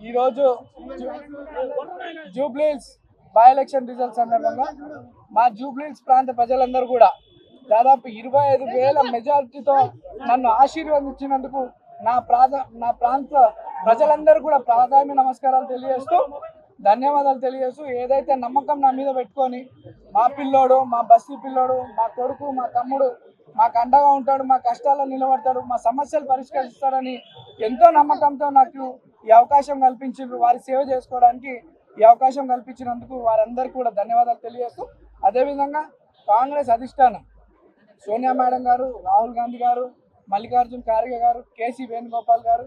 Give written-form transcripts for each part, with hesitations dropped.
ఈరోజు Jubilee Hills by election result సందర్భంగా మా జూబ్లీహిల్స్ ప్రాంత ప్రజలందరూ కూడా దాదాపు 25,000 మెజారిటీతో నన్ను ఆశీర్వదించినందుకు నా ప్రాంత ప్రజలందరూ కూడా ప్రాధాన్య నమస్కారాలు తెలియజేస్తూ ధన్యవాదాలు తెలియజేస్తూ ఏదైతే నమ్మకం నా మీద పెట్టుకొని మా పిల్లోడు, మా బస్తీ పిల్లోడు, మా కొడుకు, మా తమ్ముడు మాకు అండగా ఉంటాడు, మా కష్టాల్లో నిలబడతాడు, మా సమస్యలు పరిష్కరిస్తాడని ఎంతో నమ్మకంతో నాకు ఈ అవకాశం కల్పించారు. వారి సేవ చేసుకోవడానికి ఈ అవకాశం కల్పించినందుకు వారందరికీ కూడా ధన్యవాదాలు తెలియజేస్తూ, అదేవిధంగా కాంగ్రెస్ అధిష్టానం సోనియా మేడం గారు, రాహుల్ గాంధీ గారు, మల్లికార్జున్ ఖార్గే గారు, కేసీ వేణుగోపాల్ గారు,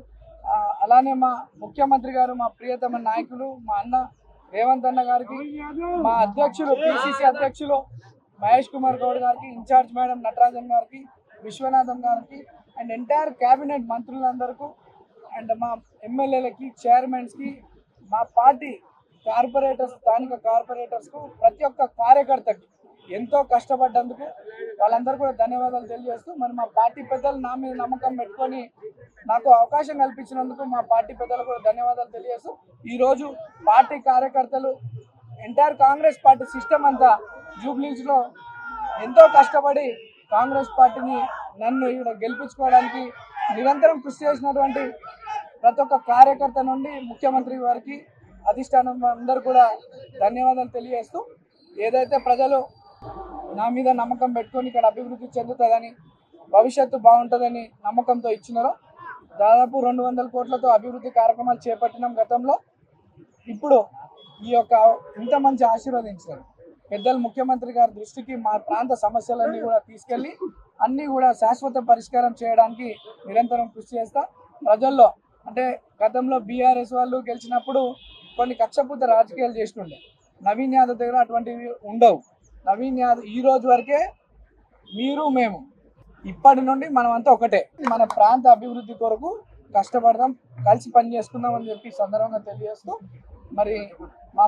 అలానే మా ముఖ్యమంత్రి గారు, మా ప్రియతమ నాయకులు మా అన్న రేవంత్ అన్న గారికి, మా అధ్యక్షులు పిసిసి అధ్యక్షులు మహేష్ కుమార్ గౌడ్ గారికి, ఇన్ఛార్జ్ మేడం నటరాజన్ గారికి, విశ్వనాథం గారికి అండ్ ఎంటైర్ క్యాబినెట్ మంత్రులందరికీ అండ్ మా ఎమ్మెల్యేలకి, చైర్మన్స్కి, మా పార్టీ కార్పొరేటర్స్, స్థానిక కార్పొరేటర్స్కు, ప్రతి ఒక్క కార్యకర్తకి ఎంతో కష్టపడ్డందుకు వాళ్ళందరూ కూడా ధన్యవాదాలు తెలియజేస్తూ, మరి మా పార్టీ పెద్దలు నా మీద నమ్మకం పెట్టుకొని నాకు అవకాశం కల్పించినందుకు మా పార్టీ పెద్దలు కూడా ధన్యవాదాలు తెలియజేస్తూ, ఈరోజు పార్టీ కార్యకర్తలు ఎంటైర్ కాంగ్రెస్ పార్టీ సిస్టమ్ అంతా జూబ్లీహిల్స్లో ఎంతో కష్టపడి కాంగ్రెస్ పార్టీని నన్ను ఇక్కడ గెలిపించుకోవడానికి నిరంతరం కృషి చేసినటువంటి ప్రతి ఒక్క కార్యకర్త నుండి ముఖ్యమంత్రి వారికి, అధిష్టానం అందరూ కూడా ధన్యవాదాలు తెలియజేస్తూ, ఏదైతే ప్రజలు నా మీద నమ్మకం పెట్టుకొని ఇక్కడ అభివృద్ధి చెందుతుందని, భవిష్యత్తు బాగుంటుందని నమ్మకంతో ఇచ్చినారో దాదాపు 200 కోట్లతో అభివృద్ధి కార్యక్రమాలు చేపట్టినాం గతంలో. ఇప్పుడు ఈ యొక్క ఇంత మంచి ఆశీర్వదించారు పెద్దలు ముఖ్యమంత్రి గారి దృష్టికి మా ప్రాంత సమస్యలన్నీ కూడా తీసుకెళ్ళి అన్నీ కూడా శాశ్వత పరిష్కారం చేయడానికి నిరంతరం కృషి చేస్తా. ప్రజల్లో అంటే గతంలో బీఆర్ఎస్ వాళ్ళు గెలిచినప్పుడు కొన్ని కక్షపూత రాజకీయాలు చేస్తుండే, నవీన్ యాదవ్ దగ్గర అటువంటివి ఉండవు. నవీన్ యాదవ్ ఈ రోజు వరకే మీరు మేము ఇప్పటి నుండి మనమంతా ఒకటే, మన ప్రాంత అభివృద్ధి కొరకు కష్టపడదాం, కలిసి పని చేసుకుందాం అని చెప్పి సందర్భంగా తెలియజేస్తూ, మరి మా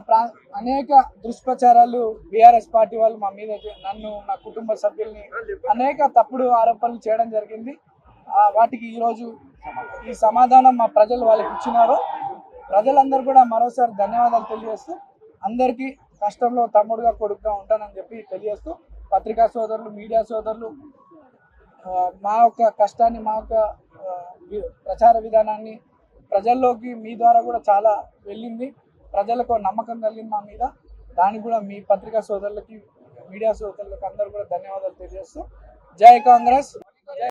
అనేక దుష్ప్రచారాలు బీఆర్ఎస్ పార్టీ వాళ్ళు మా మీద, నన్ను, నా కుటుంబ సభ్యుల్ని అనేక తప్పుడు ఆరోపణలు చేయడం జరిగింది. వాటికి ఈరోజు ఈ సమాధానం మా ప్రజలు వాళ్ళకి ఇచ్చినారు. ప్రజలందరూ కూడా మరోసారి ధన్యవాదాలు తెలియజేస్తూ, అందరికీ కష్టంలో తమ్ముడుగా కొడుకుగా ఉంటానని చెప్పి తెలియజేస్తూ, పత్రికా సోదరులు, మీడియా సోదరులు మా యొక్క కష్టాన్ని, మా యొక్క ప్రచార విధానాన్ని ప్రజల్లోకి మీ ద్వారా కూడా చాలా వెళ్ళింది, ప్రజలకు నమ్మకం కలిగింది మా మీద. దానికి కూడా మీ పత్రికా సోదరులకి, మీడియా సోదరులకి అందరూ కూడా ధన్యవాదాలు తెలియజేస్తూ, జై కాంగ్రెస్.